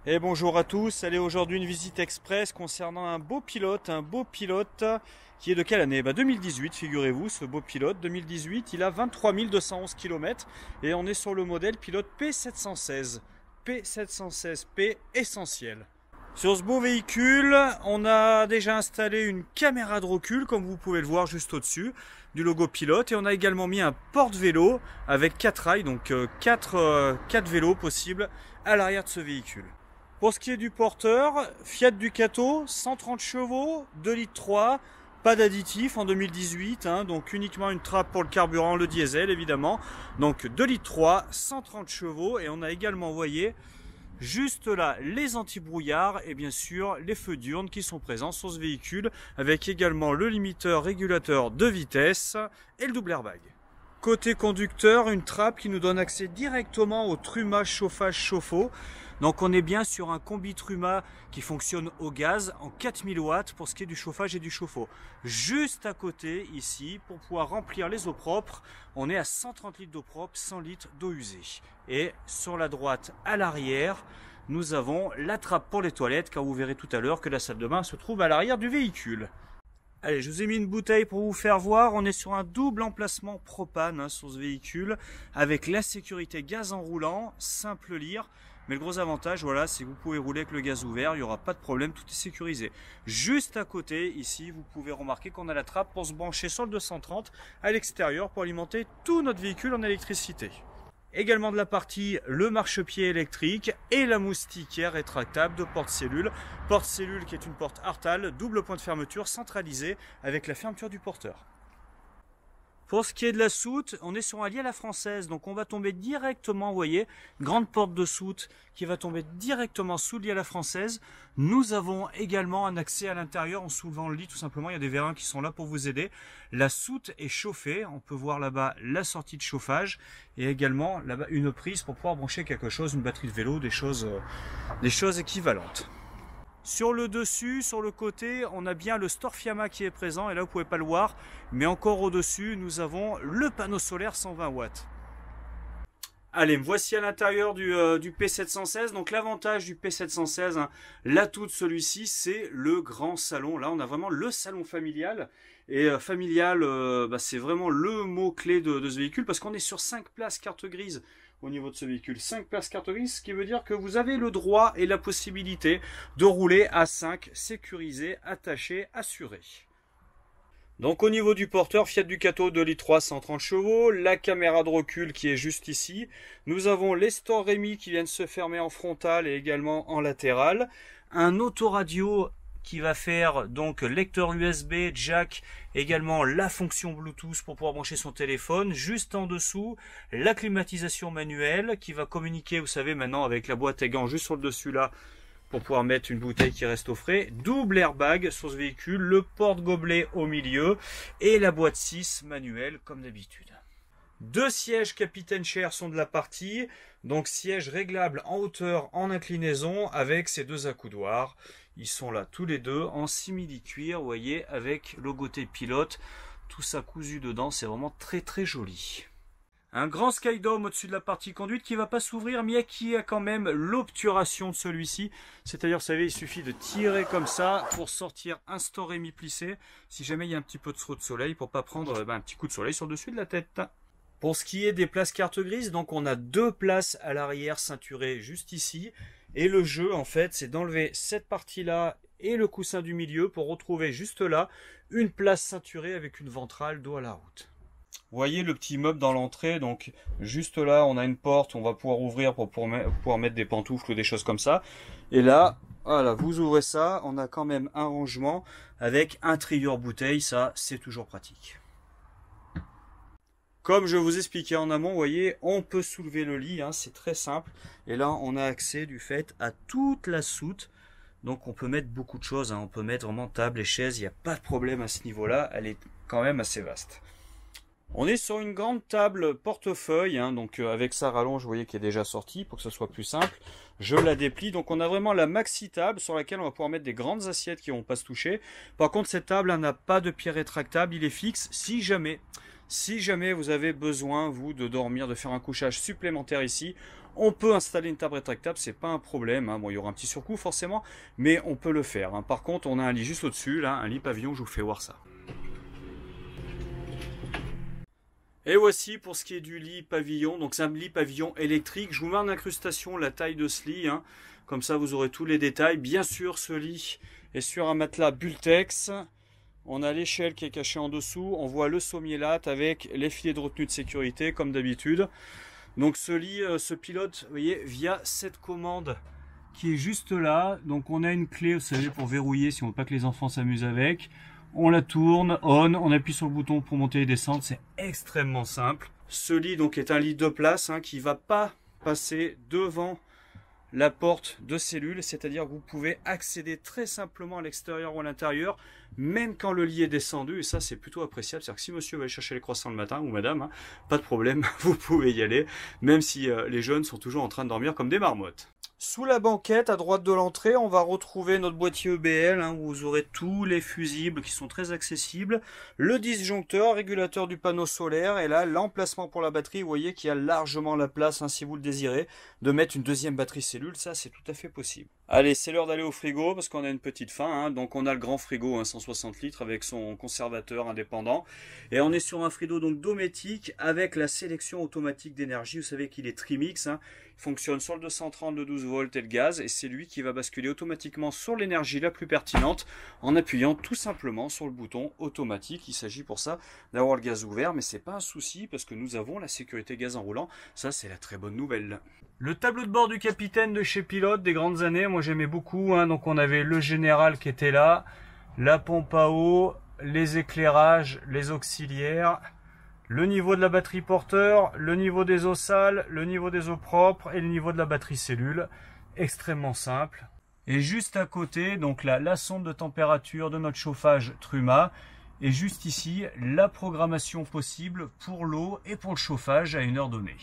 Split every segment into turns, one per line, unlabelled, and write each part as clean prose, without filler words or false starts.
Et bonjour à tous, allez aujourd'hui une visite express concernant un beau pilote qui est de quelle année? 2018, figurez-vous, ce beau pilote, 2018, il a 23 211 km et on est sur le modèle pilote P716. P716P essentiel. Sur ce beau véhicule, on a déjà installé une caméra de recul, comme vous pouvez le voir juste au-dessus du logo pilote. Et on a également mis un porte-vélo avec 4 rails, donc 4 vélos possibles à l'arrière de ce véhicule. Pour ce qui est du porteur, Fiat Ducato, 130 chevaux, 2,3 litres, pas d'additif en 2018, donc uniquement une trappe pour le carburant, le diesel évidemment. Donc 2,3 litres, 130 chevaux et on a également, vous voyez, juste là, les anti-brouillards et bien sûr les feux diurnes qui sont présents sur ce véhicule, avec également le limiteur régulateur de vitesse et le double airbag. Côté conducteur, une trappe qui nous donne accès directement au Truma chauffage chauffe-eau. Donc on est bien sur un combi Truma qui fonctionne au gaz en 4000 watts pour ce qui est du chauffage et du chauffe-eau. Juste à côté ici, pour pouvoir remplir les eaux propres, on est à 130 litres d'eau propre, 100 litres d'eau usée. Et sur la droite à l'arrière, nous avons la trappe pour les toilettes, car vous verrez tout à l'heure que la salle de bain se trouve à l'arrière du véhicule. Allez, je vous ai mis une bouteille pour vous faire voir. On est sur un double emplacement propane sur ce véhicule, avec la sécurité gaz enroulant, simple lire. Mais le gros avantage, voilà, c'est que vous pouvez rouler avec le gaz ouvert, il n'y aura pas de problème, tout est sécurisé. Juste à côté, ici, vous pouvez remarquer qu'on a la trappe pour se brancher sur le 230 à l'extérieur pour alimenter tout notre véhicule en électricité. Également de la partie, le marchepied électrique et la moustiquaire rétractable de porte-cellule. Porte-cellule qui est une porte Artal, double point de fermeture centralisé avec la fermeture du porteur. Pour ce qui est de la soute, on est sur un lit à la française, donc on va tomber directement, vous voyez, grande porte de soute qui va tomber directement sous le lit à la française. Nous avons également un accès à l'intérieur en soulevant le lit, tout simplement, il y a des vérins qui sont là pour vous aider. La soute est chauffée, on peut voir là-bas la sortie de chauffage et également là-bas une prise pour pouvoir brancher quelque chose, une batterie de vélo, des choses équivalentes. Sur le dessus, sur le côté, on a bien le Storfiama qui est présent et là vous ne pouvez pas le voir, mais encore au-dessus, nous avons le panneau solaire 120 watts. Allez, me voici à l'intérieur du P716. Donc l'avantage du P716, l'atout de celui-ci, c'est le grand salon. Là, on a vraiment le salon familial. Et familial, c'est vraiment le mot-clé de ce véhicule parce qu'on est sur 5 places carte grise. Au niveau de ce véhicule, 5 places carte grise, ce qui veut dire que vous avez le droit et la possibilité de rouler à 5, sécurisé, attaché, assuré. Donc au niveau du porteur, Fiat Ducato 2,3 litres 130 chevaux, la caméra de recul qui est juste ici. Nous avons les stores Rémi qui viennent se fermer en frontal et également en latéral. Un autoradio qui va faire donc lecteur USB, jack, également la fonction Bluetooth pour pouvoir brancher son téléphone. Juste en dessous, la climatisation manuelle qui va communiquer, vous savez, maintenant avec la boîte à gants juste sur le dessus là, pour pouvoir mettre une bouteille qui reste au frais. Double airbag sur ce véhicule, le porte-gobelet au milieu et la boîte 6 manuelle comme d'habitude. 2 sièges Capitaine Chair sont de la partie, donc sièges réglables en hauteur, en inclinaison, avec ces 2 accoudoirs. Ils sont là tous les deux en simili-cuir, vous voyez, avec logoté pilote, tout ça cousu dedans, c'est vraiment très très joli. Un grand skydome au-dessus de la partie conduite qui ne va pas s'ouvrir, mais qui a quand même l'obturation de celui-ci. C'est-à-dire, vous savez, il suffit de tirer comme ça pour sortir un Storemi plissé, si jamais il y a un petit peu trop de soleil, pour ne pas prendre un petit coup de soleil sur le dessus de la tête. Pour ce qui est des places carte grise, donc on a 2 places à l'arrière ceinturées juste ici. Et le jeu, en fait, c'est d'enlever cette partie-là et le coussin du milieu pour retrouver juste là une place ceinturée avec une ventrale dos à la route. Vous voyez le petit meuble dans l'entrée, donc juste là, on a une porte, on va pouvoir ouvrir pour pouvoir mettre des pantoufles ou des choses comme ça. Et là, voilà, vous ouvrez ça, on a quand même un rangement avec un trieur bouteille, ça, c'est toujours pratique. Comme je vous expliquais en amont, vous voyez, on peut soulever le lit, c'est très simple. Et là, on a accès du fait à toute la soute. Donc on peut mettre beaucoup de choses, on peut mettre vraiment table et chaise, il n'y a pas de problème à ce niveau-là, elle est quand même assez vaste. On est sur une grande table portefeuille, donc avec sa rallonge, vous voyez, qui est déjà sortie, pour que ce soit plus simple. Je la déplie, donc on a vraiment la maxi table sur laquelle on va pouvoir mettre des grandes assiettes qui ne vont pas se toucher. Par contre, cette table n'a pas de pied rétractable, il est fixe si jamais vous avez besoin, vous, de dormir, de faire un couchage supplémentaire ici, On peut installer une table rétractable, c'est pas un problème, hein. Bon, il y aura un petit surcoût forcément, mais on peut le faire, hein. Par contre, on a un lit juste au-dessus, là, un lit pavillon, je vous fais voir ça. Et voici pour ce qui est du lit pavillon, donc c'est un lit pavillon électrique. Je vous mets en incrustation la taille de ce lit, hein. Comme ça vous aurez tous les détails. Bien sûr, ce lit est sur un matelas Bultex. On a l'échelle qui est cachée en dessous, on voit le sommier latte avec les filets de retenue de sécurité comme d'habitude. Donc ce lit se pilote, vous voyez, via cette commande qui est juste là. Donc on a une clé, vous savez, pour verrouiller si on veut pas que les enfants s'amusent avec. On la tourne, on appuie sur le bouton pour monter et descendre, c'est extrêmement simple. Ce lit donc est un lit de place, hein, qui ne va pas passer devant la porte de cellule, c'est-à-dire que vous pouvez accéder très simplement à l'extérieur ou à l'intérieur, même quand le lit est descendu, et ça c'est plutôt appréciable. C'est-à-dire que si monsieur va aller chercher les croissants le matin, ou madame, hein, pas de problème, vous pouvez y aller, même si les jeunes sont toujours en train de dormir comme des marmottes. Sous la banquette, à droite de l'entrée, on va retrouver notre boîtier EBL, hein, où vous aurez tous les fusibles qui sont très accessibles, le disjoncteur, régulateur du panneau solaire, et là, l'emplacement pour la batterie, vous voyez qu'il y a largement la place, hein, si vous le désirez, de mettre une deuxième batterie cellule, ça c'est tout à fait possible. Allez, c'est l'heure d'aller au frigo, parce qu'on a une petite faim, hein, donc on a le grand frigo, hein, 160 litres, avec son conservateur indépendant, et on est sur un frigo donc Dometic, avec la sélection automatique d'énergie, vous savez qu'il est Trimix, hein, il fonctionne sur le 230, le 12 volts et le gaz, et c'est lui qui va basculer automatiquement sur l'énergie la plus pertinente en appuyant tout simplement sur le bouton automatique. Il s'agit pour ça d'avoir le gaz ouvert, mais c'est pas un souci parce que nous avons la sécurité gaz enroulant. Ça, c'est la très bonne nouvelle. Le tableau de bord du capitaine de chez Pilote des grandes années, moi j'aimais beaucoup, hein. Donc on avait le général qui était là, la pompe à eau, les éclairages, les auxiliaires, le niveau de la batterie porteur, le niveau des eaux sales, le niveau des eaux propres et le niveau de la batterie cellule. Extrêmement simple. Et juste à côté, donc là, la sonde de température de notre chauffage Truma. Et juste ici, la programmation possible pour l'eau et pour le chauffage à une heure donnée.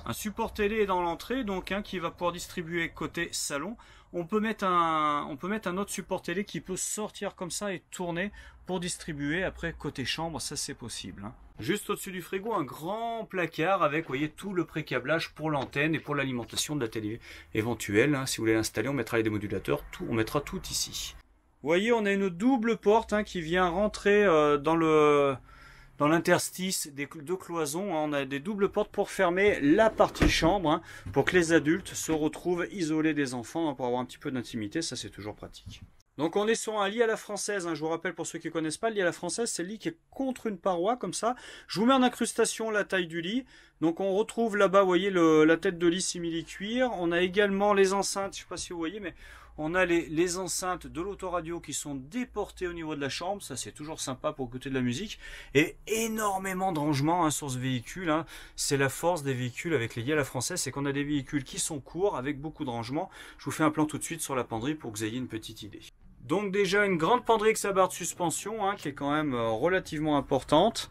Un support télé est dans l'entrée, donc qui va pouvoir distribuer côté salon. On peut mettre un autre support télé qui peut sortir comme ça et tourner pour distribuer après côté chambre, ça c'est possible, hein. Juste au-dessus du frigo, un grand placard avec, vous voyez, tout le pré-câblage pour l'antenne et pour l'alimentation de la télé éventuelle, hein. Si vous voulez l'installer, on mettra les démodulateurs, on mettra tout ici. Vous voyez, on a une double porte, hein, qui vient rentrer dans l'interstice des deux cloisons, hein. On a des doubles portes pour fermer la partie chambre, hein, pour que les adultes se retrouvent isolés des enfants, hein, pour avoir un petit peu d'intimité, ça c'est toujours pratique. Donc on est sur un lit à la française, hein. Je vous rappelle pour ceux qui ne connaissent pas, le lit à la française, c'est le lit qui est contre une paroi comme ça. Je vous mets en incrustation la taille du lit. Donc on retrouve là-bas, vous voyez, la tête de lit simili-cuir. On a également les enceintes, je ne sais pas si vous voyez, mais on a les enceintes de l'autoradio qui sont déportées au niveau de la chambre. Ça c'est toujours sympa pour écouter de la musique. Et énormément de rangement, hein, sur ce véhicule, hein. C'est la force des véhicules avec les lits à la française, c'est qu'on a des véhicules qui sont courts avec beaucoup de rangement. Je vous fais un plan tout de suite sur la penderie pour que vous ayez une petite idée. Donc déjà une grande penderie avec sa barre de suspension, hein, qui est quand même relativement importante,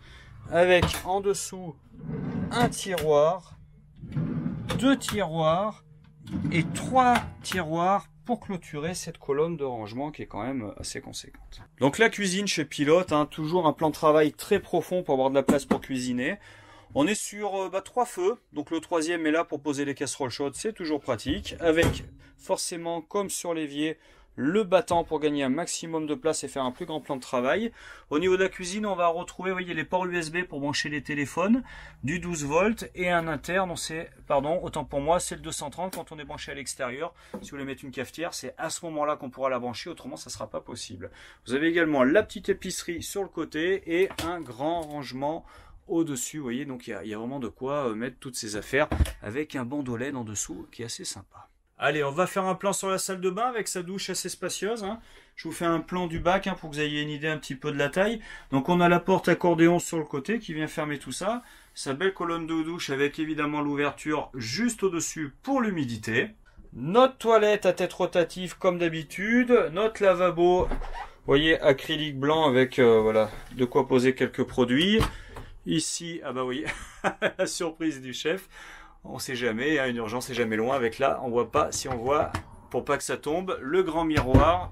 avec en dessous un tiroir, 2 tiroirs et 3 tiroirs pour clôturer cette colonne de rangement qui est quand même assez conséquente. Donc la cuisine chez Pilote, hein, toujours un plan de travail très profond pour avoir de la place pour cuisiner. On est sur 3 feux, donc le troisième est là pour poser les casseroles chaudes, c'est toujours pratique, avec forcément comme sur l'évier, le battant pour gagner un maximum de place et faire un plus grand plan de travail. Au niveau de la cuisine, on va retrouver, vous voyez, les ports USB pour brancher les téléphones, du 12 volts et un interne, autant pour moi, c'est le 230 quand on est branché à l'extérieur. Si vous voulez mettre une cafetière, c'est à ce moment-là qu'on pourra la brancher, autrement ça ne sera pas possible. Vous avez également la petite épicerie sur le côté et un grand rangement au-dessus, vous voyez, donc il y a vraiment de quoi mettre toutes ces affaires avec un bandeau LED en dessous qui est assez sympa. Allez, on va faire un plan sur la salle de bain avec sa douche assez spacieuse, hein. Je vous fais un plan du bac, hein, pour que vous ayez une idée un petit peu de la taille. Donc on a la porte accordéon sur le côté qui vient fermer tout ça. Sa belle colonne de douche avec évidemment l'ouverture juste au-dessus pour l'humidité. Notre toilette à tête rotative comme d'habitude. Notre lavabo, vous voyez, acrylique blanc avec voilà, de quoi poser quelques produits. Ici, ah bah oui, la surprise du chef. On sait jamais, hein, une urgence n'est jamais loin avec là, on voit pas, si on voit, pour pas que ça tombe, le grand miroir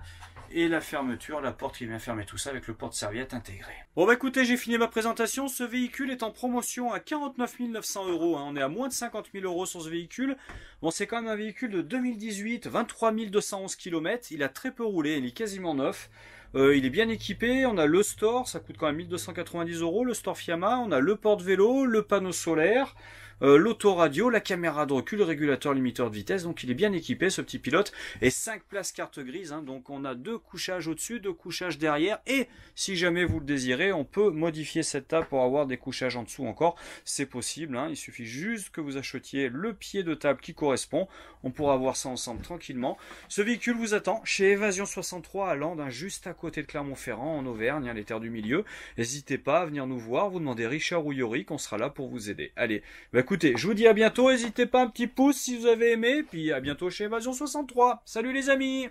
et la fermeture, la porte qui vient fermer tout ça avec le porte-serviette intégré. Bon bah écoutez, j'ai fini ma présentation. Ce véhicule est en promotion à 49 900 €. On est à moins de 50 000 € sur ce véhicule. Bon, c'est quand même un véhicule de 2018, 23 211 km. Il a très peu roulé, il est quasiment neuf. Il est bien équipé, on a le store, ça coûte quand même 1290 €, le store Fiamma, on a le porte-vélo, le panneau solaire, l'autoradio, la caméra de recul, le régulateur limiteur de vitesse, donc il est bien équipé ce petit pilote, et 5 places carte grise, hein, donc on a 2 couchages au-dessus, 2 couchages derrière, et si jamais vous le désirez, on peut modifier cette table pour avoir des couchages en dessous encore, c'est possible, hein, il suffit juste que vous achetiez le pied de table qui correspond, on pourra voir ça ensemble tranquillement. Ce véhicule vous attend chez Évasion 63 à Landes, hein, juste à côté de Clermont-Ferrand, en Auvergne, hein, les terres du milieu. N'hésitez pas à venir nous voir, vous demandez Richard ou Yorick, on sera là pour vous aider. Allez, bah écoutez, je vous dis à bientôt, n'hésitez pas un petit pouce si vous avez aimé, puis à bientôt chez Évasion 63. Salut les amis!